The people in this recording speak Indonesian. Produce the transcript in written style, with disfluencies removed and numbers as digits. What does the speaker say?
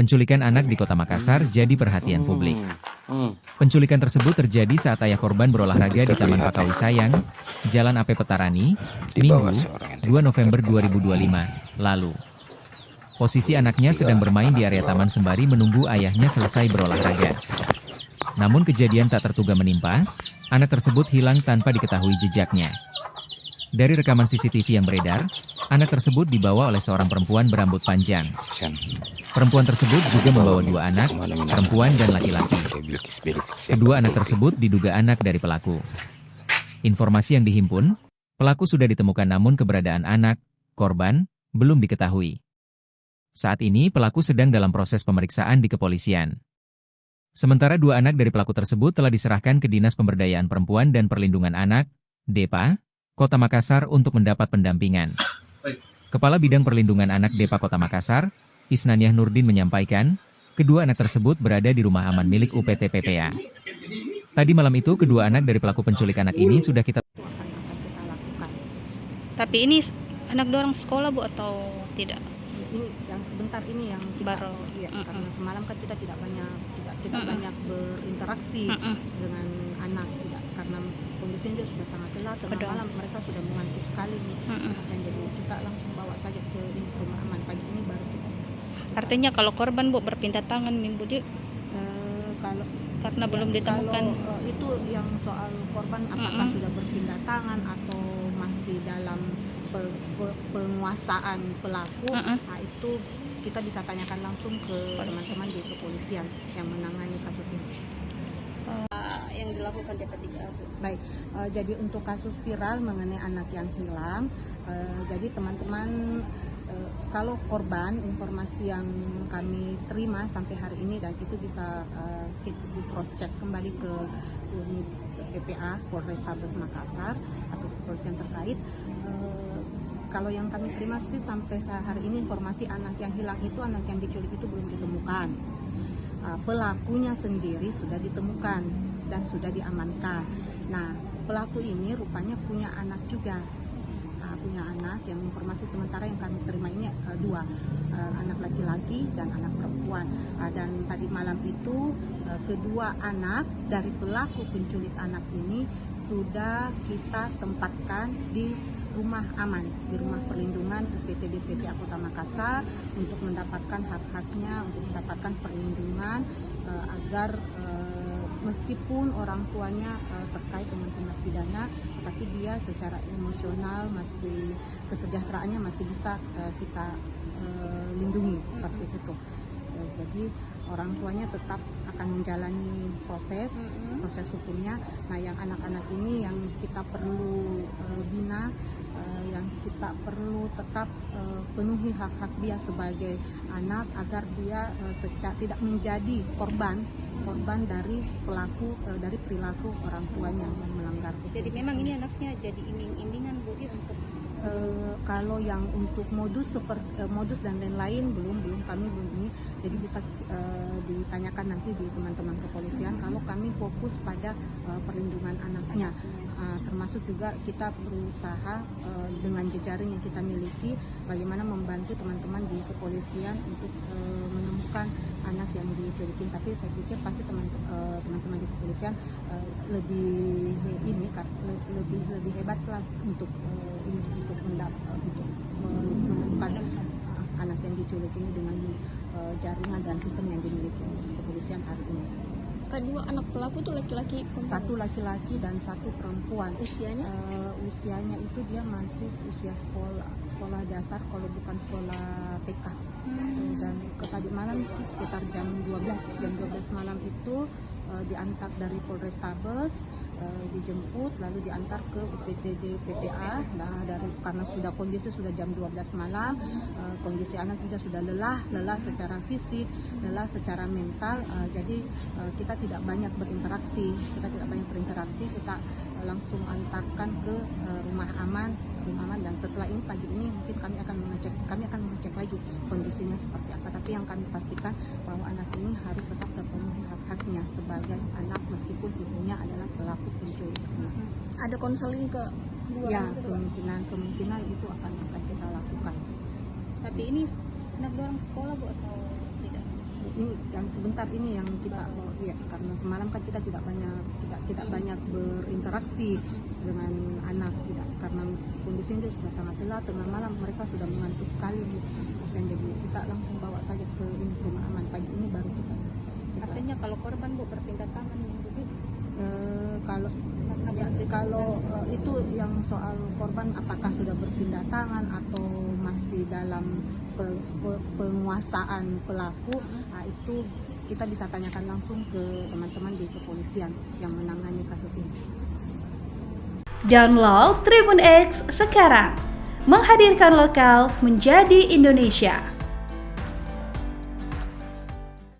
Penculikan anak di Kota Makassar jadi perhatian publik. Penculikan tersebut terjadi saat ayah korban berolahraga di Taman Pakawi Sayang, Jalan AP Petarani, Minggu, 2 November 2025, lalu. Posisi anaknya sedang bermain di area taman sembari menunggu ayahnya selesai berolahraga. Namun kejadian tak terduga menimpa, anak tersebut hilang tanpa diketahui jejaknya. Dari rekaman CCTV yang beredar, anak tersebut dibawa oleh seorang perempuan berambut panjang. Perempuan tersebut juga membawa 2 anak, perempuan dan laki-laki. Kedua anak tersebut diduga anak dari pelaku. Informasi yang dihimpun, pelaku sudah ditemukan namun keberadaan anak, korban, belum diketahui. Saat ini pelaku sedang dalam proses pemeriksaan di kepolisian. Sementara 2 anak dari pelaku tersebut telah diserahkan ke Dinas Pemberdayaan Perempuan dan Perlindungan Anak, DEPA, Kota Makassar untuk mendapat pendampingan. Kepala Bidang Perlindungan Anak DEPA Kota Makassar, Isnaniah Nurdin menyampaikan, kedua anak tersebut berada di rumah aman milik UPT PPA. Tadi malam itu kedua anak dari pelaku penculik anak ini sudah kita lakukan. Tapi ini anak dorang sekolah Bu atau tidak? Ini yang sebentar ini yang kita Baru. ya, karena semalam kan kita tidak banyak berinteraksi dengan anak, tidak, karena kondisinya juga sudah sangat lelah, tengah Betul. malam mereka sudah mengantuk sekali nih. Jadi kita langsung bawa saja ke ini, rumah aman. Pagi ini baru kita Artinya kalau korban Bu berpindah tangan Minggu dia kalau karena belum ditemukan. Kalau itu yang soal korban apakah sudah berpindah tangan atau masih dalam penguasaan pelaku, nah itu kita bisa tanyakan langsung ke teman-teman di kepolisian yang menangani kasus ini. Yang dilakukan DP3 Bu. Baik, jadi untuk kasus viral mengenai anak yang hilang, jadi teman-teman kalau korban, informasi yang kami terima sampai hari ini dan itu bisa di cross check kembali ke unit PPA Polrestabes Makassar atau kepolisian terkait. Kalau yang kami terima sih sampai hari ini informasi anak yang hilang itu, anak yang diculik itu belum ditemukan. Pelakunya sendiri sudah ditemukan dan sudah diamankan. Nah, pelaku ini rupanya punya anak juga. Punya anak, yang informasi sementara yang kami terima ini 2, anak laki-laki dan anak perempuan. Dan tadi malam itu kedua anak dari pelaku penculik anak ini sudah kita tempatkan di rumah aman, di rumah perlindungan UPT PPA Kota Makassar untuk mendapatkan hak-haknya, untuk mendapatkan perlindungan agar meskipun orang tuanya terkait dengan tindak pidana, tapi dia secara emosional masih, kesejahteraannya masih bisa kita lindungi seperti itu. Jadi orang tuanya tetap akan menjalani proses hukumnya. Nah, yang anak-anak ini yang kita perlu bina, yang kita perlu tetap penuhi hak-hak dia sebagai anak agar dia tidak menjadi korban dari dari perilaku orang tuanya yang melanggar hukum. Jadi memang ini anaknya jadi iming-imingan Bu untuk kalau yang untuk modus dan lain-lain belum kami belum ini, jadi bisa ditanyakan nanti di teman-teman kepolisian. Kalau kami fokus pada perlindungan anaknya, termasuk juga kita berusaha dengan jejaring yang kita miliki bagaimana membantu teman-teman di kepolisian untuk menemukan anak yang diculikin. Tapi saya pikir pasti teman-teman di kepolisian lebih hebat lah untuk menemukan anak yang diculik ini dengan jaringan dan sistem yang dimiliki kepolisian hari ini. Kedua anak pelaku itu laki-laki, satu laki-laki dan satu perempuan. Usianya? Usianya itu dia masih usia sekolah dasar, kalau bukan sekolah TK. Dan tadi malam sih sekitar jam 12 malam itu diantar dari Polrestabes, dijemput lalu diantar ke UPTD PPA. Nah, karena kondisi sudah jam 12 malam, kondisi anak juga sudah lelah secara fisik, lelah secara mental, jadi kita tidak banyak berinteraksi, kita langsung antarkan ke rumah aman, dan setelah ini pagi ini mungkin kami akan mengecek lagi kondisinya seperti apa. Tapi yang kami pastikan bahwa anak ini harus tetap terpenuhi hak-haknya sebagai anak meskipun ibunya adalah pelaku penculik. Ada konseling ke kedua Ya, anak itu? kemungkinan itu akan kita lakukan. Tapi ini anak dorang sekolah Bu atau tidak? ini yang sebentar ini yang kita lihat, karena semalam kan kita tidak banyak berinteraksi dengan anak, tidak, karena kondisinya sudah sangat gelap, tengah malam mereka sudah mengantuk sekali. Jadi kita langsung bawa saja ke rumah aman. Pagi ini baru kita Artinya kalau korban Bu berpindah tangan begitu? Kalau itu yang soal korban apakah sudah berpindah tangan atau masih dalam penguasaan pelaku, itu kita bisa tanyakan langsung ke teman-teman di kepolisian yang menangani kasus ini. Download Tribun X sekarang, menghadirkan lokal menjadi Indonesia.